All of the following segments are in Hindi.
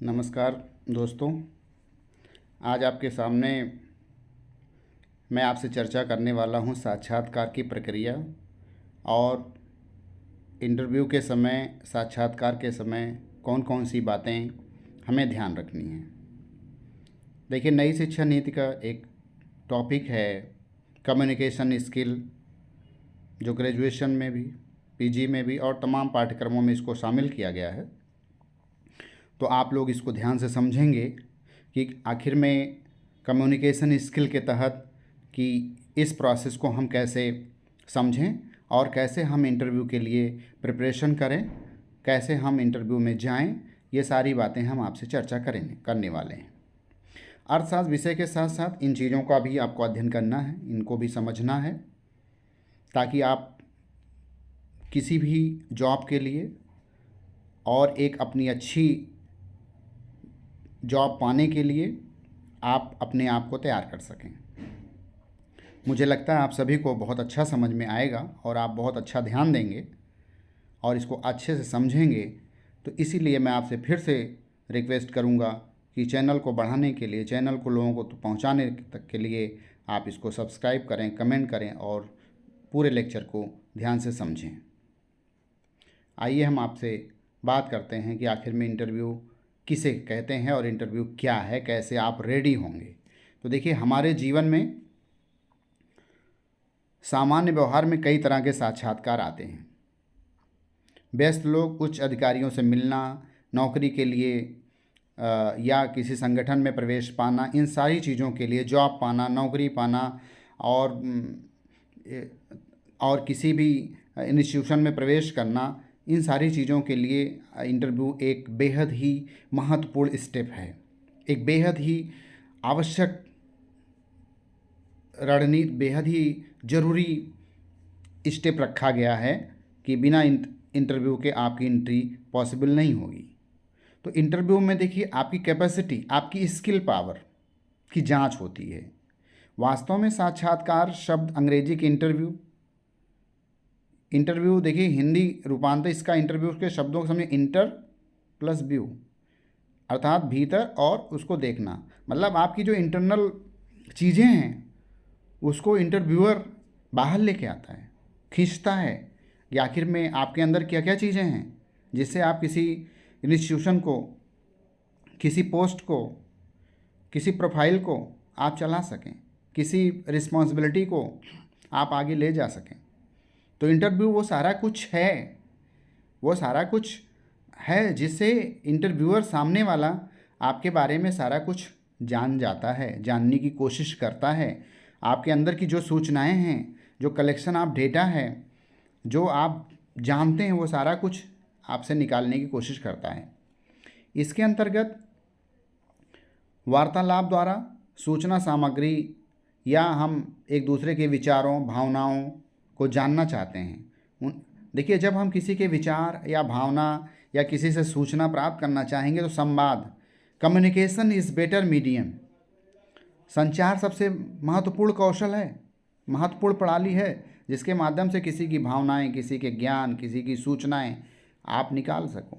नमस्कार दोस्तों। आज आपके सामने मैं आपसे चर्चा करने वाला हूं साक्षात्कार की प्रक्रिया और इंटरव्यू के समय, साक्षात्कार के समय कौन कौन सी बातें हमें ध्यान रखनी हैं। देखिए, नई शिक्षा नीति का एक टॉपिक है कम्युनिकेशन स्किल, जो ग्रेजुएशन में भी, पीजी में भी और तमाम पाठ्यक्रमों में इसको शामिल किया गया है। तो आप लोग इसको ध्यान से समझेंगे कि आखिर में कम्युनिकेशन स्किल के तहत कि इस प्रोसेस को हम कैसे समझें और कैसे हम इंटरव्यू के लिए प्रिपरेशन करें, कैसे हम इंटरव्यू में जाएं। ये सारी बातें हम आपसे चर्चा करने वाले हैं। अर्थशास्त्र विषय के साथ साथ इन चीज़ों का भी आपको अध्ययन करना है, इनको भी समझना है, ताकि आप किसी भी जॉब के लिए और एक अपनी अच्छी जॉब पाने के लिए आप अपने आप को तैयार कर सकें। मुझे लगता है आप सभी को बहुत अच्छा समझ में आएगा और आप बहुत अच्छा ध्यान देंगे और इसको अच्छे से समझेंगे। तो इसीलिए मैं आपसे फिर से रिक्वेस्ट करूंगा कि चैनल को बढ़ाने के लिए, चैनल को लोगों को तो पहुंचाने तक के लिए आप इसको सब्सक्राइब करें, कमेंट करें और पूरे लेक्चर को ध्यान से समझें। आइए हम आपसे बात करते हैं कि आखिर में इंटरव्यू किसे कहते हैं और इंटरव्यू क्या है, कैसे आप रेडी होंगे। तो देखिए, हमारे जीवन में सामान्य व्यवहार में कई तरह के साक्षात्कार आते हैं। व्यस्त लोग उच्च अधिकारियों से मिलना, नौकरी के लिए या किसी संगठन में प्रवेश पाना, इन सारी चीज़ों के लिए, जॉब पाना, नौकरी पाना और किसी भी इंस्टीट्यूशन में प्रवेश करना, इन सारी चीज़ों के लिए इंटरव्यू एक बेहद ही महत्वपूर्ण स्टेप है, एक बेहद ही आवश्यक रणनीति, बेहद ही ज़रूरी स्टेप रखा गया है कि बिना इंटरव्यू के आपकी एंट्री पॉसिबल नहीं होगी। तो इंटरव्यू में देखिए, आपकी कैपेसिटी, आपकी स्किल पावर की जांच होती है। वास्तव में साक्षात्कार शब्द अंग्रेजी के इंटरव्यू देखिए, हिंदी रूपांतर इसका इंटरव्यू के शब्दों को समझे, इंटर प्लस व्यू, अर्थात भीतर और उसको देखना। मतलब आपकी जो इंटरनल चीज़ें हैं उसको इंटरव्यूअर बाहर लेके आता है, खींचता है कि आखिर में आपके अंदर क्या क्या चीज़ें हैं जिससे आप किसी इंस्टीट्यूशन को, किसी पोस्ट को, किसी प्रोफाइल को आप चला सकें, किसी रिस्पॉन्सिबिलिटी को आप आगे ले जा सकें। तो इंटरव्यू वो सारा कुछ है जिससे इंटरव्यूअर, सामने वाला, आपके बारे में सारा कुछ जान जाता है, जानने की कोशिश करता है। आपके अंदर की जो सूचनाएं हैं, जो कलेक्शन ऑफ डेटा है, जो आप जानते हैं, वो सारा कुछ आपसे निकालने की कोशिश करता है। इसके अंतर्गत वार्तालाप द्वारा सूचना सामग्री या हम एक दूसरे के विचारों, भावनाओं को जानना चाहते हैं। देखिए, जब हम किसी के विचार या भावना या किसी से सूचना प्राप्त करना चाहेंगे तो संवाद, कम्युनिकेशन इज़ बेटर मीडियम, संचार सबसे महत्वपूर्ण कौशल है, महत्वपूर्ण प्रणाली है जिसके माध्यम से किसी की भावनाएं, किसी के ज्ञान, किसी की सूचनाएं आप निकाल सको।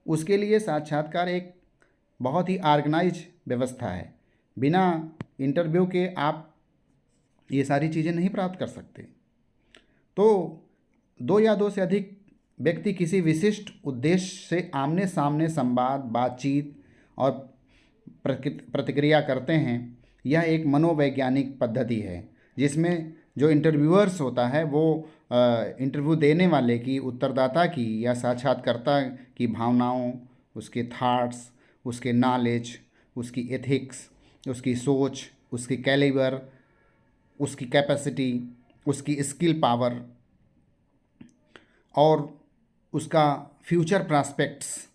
उसके लिए साक्षात्कार एक बहुत ही ऑर्गेनाइज व्यवस्था है। बिना इंटरव्यू के आप ये सारी चीज़ें नहीं प्राप्त कर सकते। तो दो या दो से अधिक व्यक्ति किसी विशिष्ट उद्देश्य से आमने सामने संवाद, बातचीत और प्रतिक्रिया करते हैं। यह एक मनोवैज्ञानिक पद्धति है जिसमें जो इंटरव्यूअर्स होता है वो इंटरव्यू देने वाले की, उत्तरदाता की या साक्षात्कारता की भावनाओं, उसके थॉट्स, उसके नॉलेज, उसकी एथिक्स, उसकी सोच, उसकी कैलिबर, उसकी कैपेसिटी, उसकी स्किल पावर और उसका फ्यूचर प्रॉस्पेक्ट्स,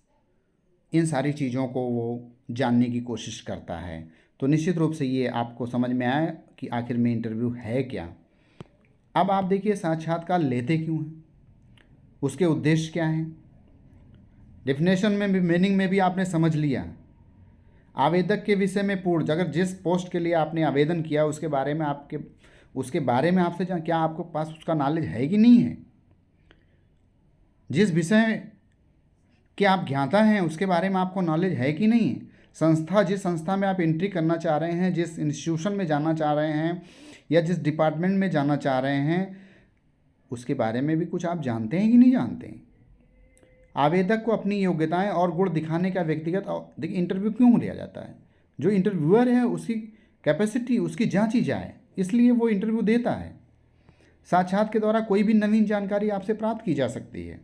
इन सारी चीज़ों को वो जानने की कोशिश करता है। तो निश्चित रूप से ये आपको समझ में आया कि आखिर में इंटरव्यू है क्या। अब आप देखिए, साक्षात्कार लेते क्यों हैं, उसके उद्देश्य क्या हैं। डेफिनेशन में भी, मीनिंग में भी आपने समझ लिया। आवेदक के विषय में पूर्ण, अगर जिस पोस्ट के लिए आपने आवेदन किया उसके बारे में आपसे क्या आपको पास उसका नॉलेज है कि नहीं है। जिस विषय क्या आप ज्ञाता हैं, उसके बारे में आपको नॉलेज है कि नहीं है। संस्था, जिस संस्था में आप एंट्री करना चाह रहे हैं, जिस इंस्टीट्यूशन में जाना चाह रहे हैं या जिस डिपार्टमेंट में जाना चाह रहे हैं, उसके बारे में भी कुछ आप जानते हैं कि नहीं जानते हैं। आवेदक को अपनी योग्यताएं और गुण दिखाने का व्यक्तिगत देखिए इंटरव्यू क्यों लिया जाता है, जो इंटरव्यूअर है उसकी कैपेसिटी उसकी जांची जाए, इसलिए वो इंटरव्यू देता है। साक्षात के द्वारा कोई भी नवीन जानकारी आपसे प्राप्त की जा सकती है।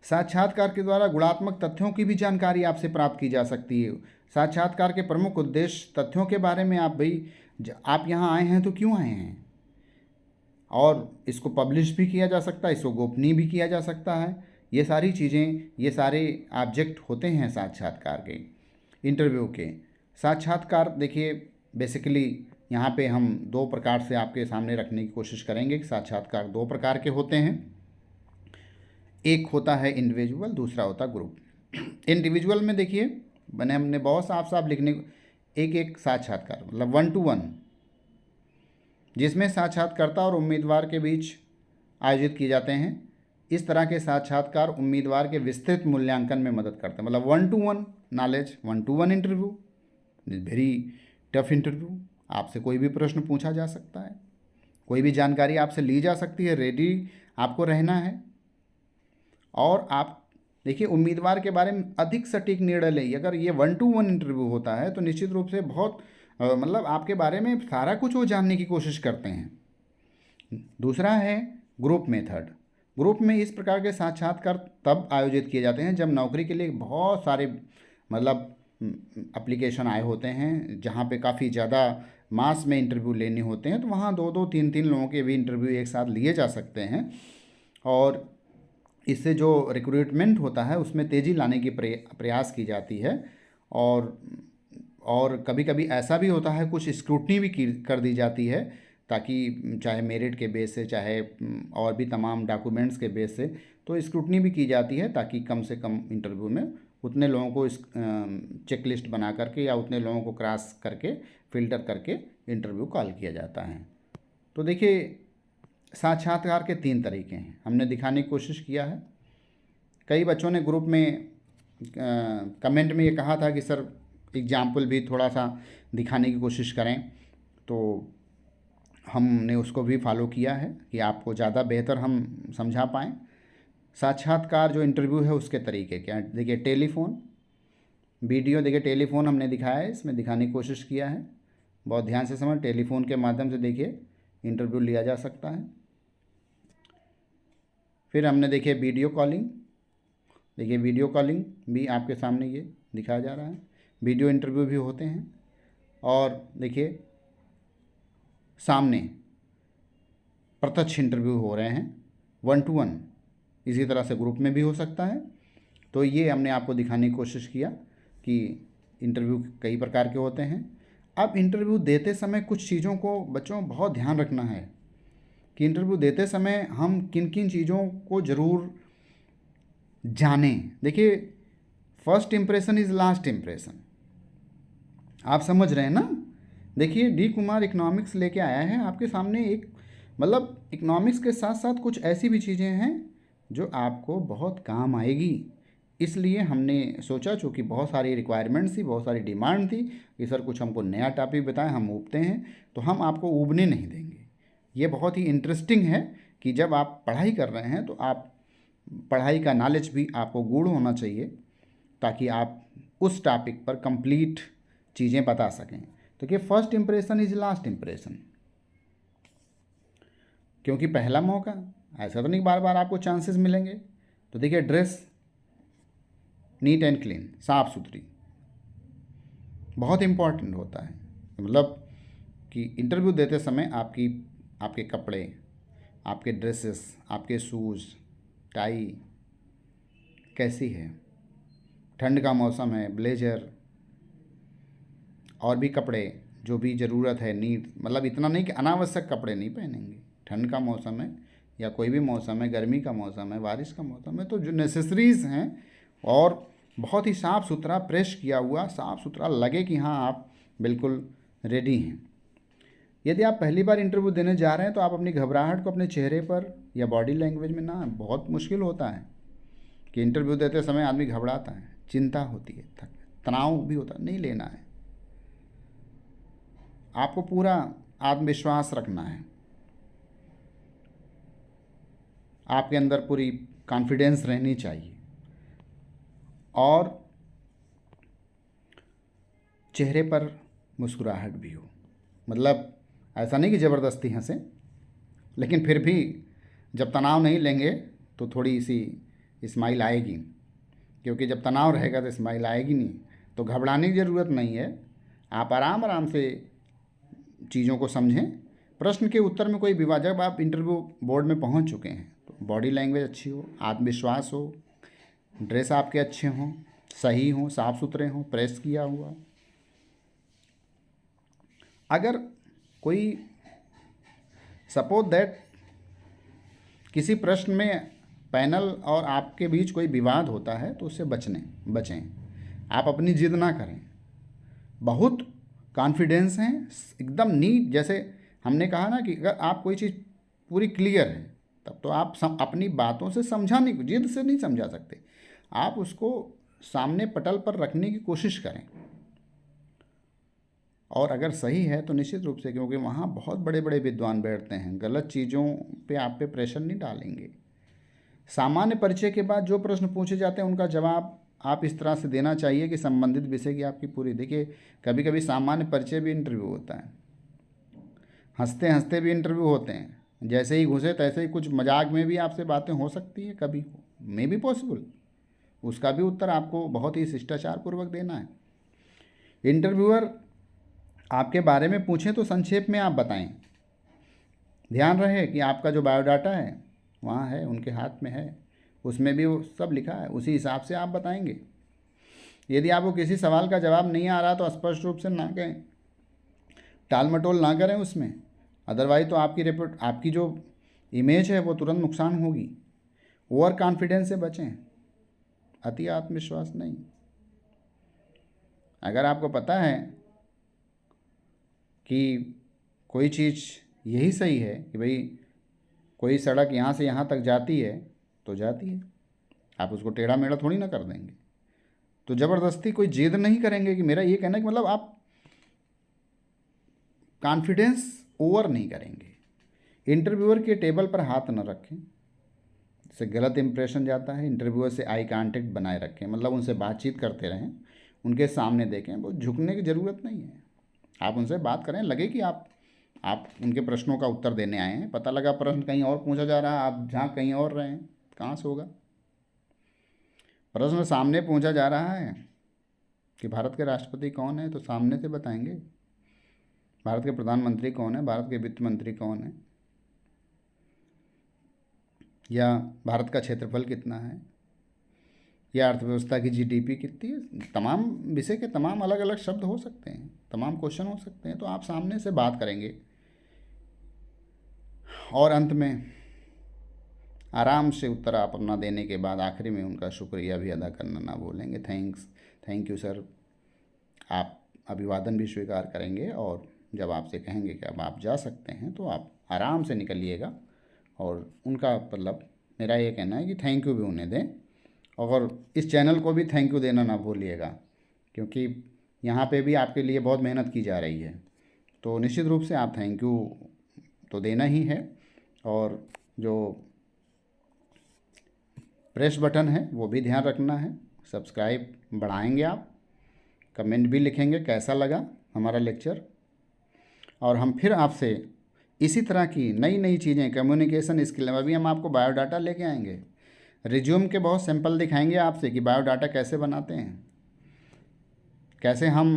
साक्षात्कार के द्वारा गुणात्मक तथ्यों की भी जानकारी आपसे प्राप्त की जा सकती है। साक्षात्कार के प्रमुख उद्देश्य तथ्यों के बारे में, आप भाई आप यहाँ आए हैं तो क्यों आए हैं, और इसको पब्लिश भी किया जा सकता है, इसको गोपनीय भी किया जा सकता है। ये सारी चीज़ें, ये सारे ऑब्जेक्ट होते हैं साक्षात्कार के, इंटरव्यू के। साक्षात्कार देखिए बेसिकली यहाँ पे हम दो प्रकार से आपके सामने रखने की कोशिश करेंगे कि साक्षात्कार दो प्रकार के होते हैं। एक होता है इंडिविजुअल, दूसरा होता है ग्रुप। इंडिविजुअल में देखिए हमने बहुत साफ साफ लिखने को, एक एक साक्षात्कार मतलब 1 to 1, जिसमें साक्षात्कर्ता और उम्मीदवार के बीच आयोजित किए जाते हैं। इस तरह के साक्षात्कार उम्मीदवार के विस्तृत मूल्यांकन में मदद करते हैं। मतलब 1 to 1 knowledge, 1 to 1 interview, very tough interview. आपसे कोई भी प्रश्न पूछा जा सकता है, कोई भी जानकारी आपसे ली जा सकती है, रेडी आपको रहना है। और आप देखिए उम्मीदवार के बारे में अधिक सटीक निर्णय लें। अगर ये 1 to 1 इंटरव्यू होता है तो निश्चित रूप से बहुत मतलब आपके बारे में सारा कुछ वो जानने की कोशिश करते हैं। दूसरा है ग्रुप मेथड। ग्रुप में इस प्रकार के साक्षात्कार तब आयोजित किए जाते हैं जब नौकरी के लिए बहुत सारे मतलब एप्लीकेशन आए होते हैं, जहाँ पे काफ़ी ज़्यादा मास में इंटरव्यू लेने होते हैं, तो वहाँ 2-2 3-3 लोगों के भी इंटरव्यू एक साथ लिए जा सकते हैं। और इससे जो रिक्रूटमेंट होता है उसमें तेज़ी लाने की प्रयास की जाती है। और कभी कभी ऐसा भी होता है, कुछ स्क्रूटनी भी कर दी जाती है, ताकि चाहे मेरिट के बेस से, चाहे और भी तमाम डॉक्यूमेंट्स के बेस से, तो स्क्रूटनी भी की जाती है ताकि कम से कम इंटरव्यू में उतने लोगों को इस चेक लिस्ट बना करके या उतने लोगों को क्रॉस करके फिल्टर करके इंटरव्यू कॉल किया जाता है। तो देखिए साक्षात्कार के 3 तरीके हैं, हमने दिखाने की कोशिश किया है। कई बच्चों ने ग्रुप में कमेंट में ये कहा था कि सर एग्जाम्पल भी थोड़ा सा दिखाने की कोशिश करें, तो हमने उसको भी फॉलो किया है कि आपको ज़्यादा बेहतर हम समझा पाएँ। साक्षात्कार जो इंटरव्यू है उसके तरीके क्या हैं, देखिए टेलीफोन, वीडियो, देखिए टेलीफोन हमने दिखाया है, इसमें दिखाने की कोशिश किया है, बहुत ध्यान से समझ। टेलीफोन के माध्यम से देखिए इंटरव्यू लिया जा सकता है। फिर हमने देखिए वीडियो कॉलिंग, देखिए वीडियो कॉलिंग भी आपके सामने ये दिखाया जा रहा है, वीडियो इंटरव्यू भी होते हैं। और देखिए सामने प्रत्यक्ष इंटरव्यू हो रहे हैं 1 to 1, इसी तरह से ग्रुप में भी हो सकता है। तो ये हमने आपको दिखाने की कोशिश किया कि इंटरव्यू कई प्रकार के होते हैं। अब इंटरव्यू देते समय कुछ चीज़ों को बच्चों बहुत ध्यान रखना है कि इंटरव्यू देते समय हम किन किन चीज़ों को ज़रूर जानें। देखिए first impression is last impression, आप समझ रहे हैं ना। देखिए डी कुमार इकोनॉमिक्स लेके आया है आपके सामने एक, मतलब इकोनॉमिक्स के साथ साथ कुछ ऐसी भी चीज़ें हैं जो आपको बहुत काम आएगी। इसलिए हमने सोचा, चूँकि बहुत सारी रिक्वायरमेंट्स थी, बहुत सारी डिमांड थी कि सर कुछ हमको नया टॉपिक बताएं, हम ऊबते हैं, तो हम आपको ऊबने नहीं देंगे। ये बहुत ही इंटरेस्टिंग है कि जब आप पढ़ाई कर रहे हैं तो आप पढ़ाई का नॉलेज भी आपको गूढ़ होना चाहिए, ताकि आप उस टॉपिक पर कंप्लीट चीज़ें बता सकें। तो कि first impression is last impression, क्योंकि पहला मौका, ऐसा तो नहीं बार बार आपको चांसेस मिलेंगे। तो देखिए ड्रेस नीट एंड क्लीन, साफ़ सुथरी, बहुत इम्पॉर्टेंट होता है। मतलब कि इंटरव्यू देते समय आपके कपड़े, आपके ड्रेसेस, आपके शूज़, टाई कैसी है, ठंड का मौसम है, ब्लेजर और भी कपड़े जो भी ज़रूरत है, नीट, मतलब इतना नहीं कि अनावश्यक कपड़े नहीं पहनेंगे। ठंड का मौसम है या कोई भी मौसम है, गर्मी का मौसम है, बारिश का मौसम है, तो जो नेसेसरीज़ हैं, और बहुत ही साफ़ सुथरा, प्रेस किया हुआ, साफ़ सुथरा लगे कि हाँ आप बिल्कुल रेडी हैं। यदि आप पहली बार इंटरव्यू देने जा रहे हैं तो आप अपनी घबराहट को अपने चेहरे पर या बॉडी लैंग्वेज में ना, बहुत मुश्किल होता है, कि इंटरव्यू देते समय आदमी घबराता है, चिंता होती है, तनाव भी होता है, नहीं लेना है। आपको पूरा आत्मविश्वास रखना है, आपके अंदर पूरी कॉन्फिडेंस रहनी चाहिए, और चेहरे पर मुस्कुराहट भी हो। मतलब ऐसा नहीं कि ज़बरदस्ती हंसें, लेकिन फिर भी जब तनाव नहीं लेंगे तो थोड़ी सी स्माइल आएगी, क्योंकि जब तनाव रहेगा तो स्माइल आएगी नहीं। तो घबराने की ज़रूरत नहीं है, आप आराम आराम से चीज़ों को समझें। प्रश्न के उत्तर में कोई विवाद, जब आप इंटरव्यू बोर्ड में पहुंच चुके हैं तो बॉडी लैंग्वेज अच्छी हो, आत्मविश्वास हो, ड्रेस आपके अच्छे हों, सही हों, साफ़ सुथरे हों, प्रेस किया हुआ। अगर कोई सपोज दैट किसी प्रश्न में पैनल और आपके बीच कोई विवाद होता है तो उससे बचें। आप अपनी जिद ना करें, बहुत कॉन्फिडेंस हैं, एकदम नीट। जैसे हमने कहा ना कि अगर आप कोई चीज़ पूरी क्लियर है तब तो आप अपनी बातों से समझाने की, जिद से नहीं समझा सकते, आप उसको सामने पटल पर रखने की कोशिश करें। और अगर सही है तो निश्चित रूप से, क्योंकि वहाँ बहुत बड़े बड़े विद्वान बैठते हैं, गलत चीज़ों पे आप पे प्रेशर नहीं डालेंगे। सामान्य परिचय के बाद जो प्रश्न पूछे जाते हैं उनका जवाब आप इस तरह से देना चाहिए कि संबंधित विषय की आपकी पूरी, देखिए कभी कभी सामान्य परिचय भी इंटरव्यू होता है, हंसते हंसते भी इंटरव्यू होते हैं, जैसे ही घुसे तैसे ही कुछ मजाक में भी आपसे बातें हो सकती है, कभी मे भी पॉसिबल, उसका भी उत्तर आपको बहुत ही शिष्टाचार पूर्वक देना है। इंटरव्यूअर आपके बारे में पूछें तो संक्षेप में आप बताएं। ध्यान रहे कि आपका जो बायोडाटा है वहाँ है, उनके हाथ में है, उसमें भी वो सब लिखा है, उसी हिसाब से आप बताएंगे। यदि आपको किसी सवाल का जवाब नहीं आ रहा तो स्पष्ट रूप से ना कहें, टाल मटोल ना करें उसमें, अदरवाइज तो आपकी जो इमेज है वो तुरंत नुकसान होगी। ओवर कॉन्फिडेंस से बचें, अति आत्मविश्वास नहीं। अगर आपको पता है कि कोई चीज़ यही सही है कि भाई कोई सड़क यहाँ से यहाँ तक जाती है तो जाती है, आप उसको टेढ़ा मेढ़ा थोड़ी ना कर देंगे। तो ज़बरदस्ती कोई जिद नहीं करेंगे। कि मेरा ये कहना है कि मतलब आप कॉन्फिडेंस ओवर नहीं करेंगे। इंटरव्यूअर के टेबल पर हाथ न रखें, इससे गलत इंप्रेशन जाता है। इंटरव्यूअर से आई कांटेक्ट बनाए रखें, मतलब उनसे बातचीत करते रहें, उनके सामने देखें, वो झुकने की ज़रूरत नहीं है। आप उनसे बात करें, लगे कि आप उनके प्रश्नों का उत्तर देने आए हैं, पता लगा प्रश्न कहीं और पूछा जा रहा है, आप जहाँ कहीं और रहे हैं, कहाँ से होगा। प्रश्न सामने पूछा जा रहा है कि भारत के राष्ट्रपति कौन है, तो सामने से बताएंगे। भारत के प्रधानमंत्री कौन है, भारत के वित्त मंत्री कौन है, या भारत का क्षेत्रफल कितना है, या अर्थव्यवस्था की जीडीपी कितनी है। तमाम विषय के तमाम अलग अलग शब्द हो सकते हैं, तमाम क्वेश्चन हो सकते हैं, तो आप सामने से बात करेंगे। और अंत में आराम से उत्तर आप अपना देने के बाद आखिरी में उनका शुक्रिया भी अदा करना ना भूलेंगे। Thank you sir. आप अभिवादन भी स्वीकार करेंगे, और जब आपसे कहेंगे कि अब आप जा सकते हैं तो आप आराम से निकलिएगा। और उनका मतलब मेरा ये कहना है कि थैंक यू भी उन्हें दें, और इस चैनल को भी थैंक यू देना ना भूलिएगा, क्योंकि यहाँ पे भी आपके लिए बहुत मेहनत की जा रही है। तो निश्चित रूप से आप थैंक यू तो देना ही है। और जो प्रेस बटन है वो भी ध्यान रखना है। सब्सक्राइब बढ़ाएंगे आप, कमेंट भी लिखेंगे कैसा लगा हमारा लेक्चर, और हम फिर आपसे इसी तरह की नई नई चीज़ें, कम्युनिकेशन स्किल, अभी हम आपको बायोडाटा लेके आएंगे, रिज्यूम के बहुत सैंपल दिखाएंगे आपसे कि बायोडाटा कैसे बनाते हैं, कैसे हम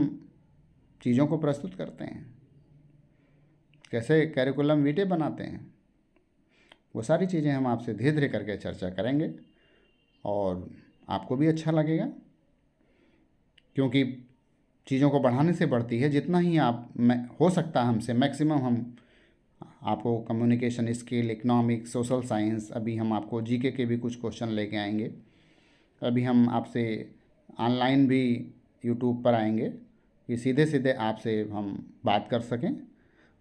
चीज़ों को प्रस्तुत करते हैं, कैसे कैरिकुलम वीटे बनाते हैं। वो सारी चीज़ें हम आपसे धीरे धीरे करके चर्चा करेंगे, और आपको भी अच्छा लगेगा, क्योंकि चीज़ों को बढ़ाने से बढ़ती है। जितना ही आप हो सकता है हमसे मैक्सिमम हम आपको communication skill, economics, social science, अभी हम आपको जीके के भी कुछ क्वेश्चन लेके आएंगे। अभी हम आपसे ऑनलाइन भी यूट्यूब पर आएंगे कि सीधे सीधे आपसे हम बात कर सकें।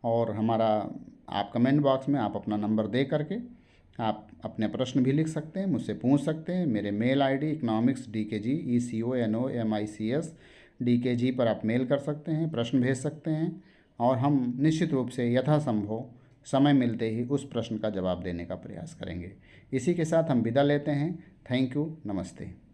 और हमारा आप कमेंट बॉक्स में आप अपना नंबर दे करके आप अपने प्रश्न भी लिख सकते हैं, मुझसे पूछ सकते हैं। मेरे मेल आईडी economicsdkg पर आप मेल कर सकते हैं, प्रश्न भेज सकते हैं और हम निश्चित रूप से यथासंभव समय मिलते ही उस प्रश्न का जवाब देने का प्रयास करेंगे। इसी के साथ हम विदा लेते हैं। थैंक यू, नमस्ते।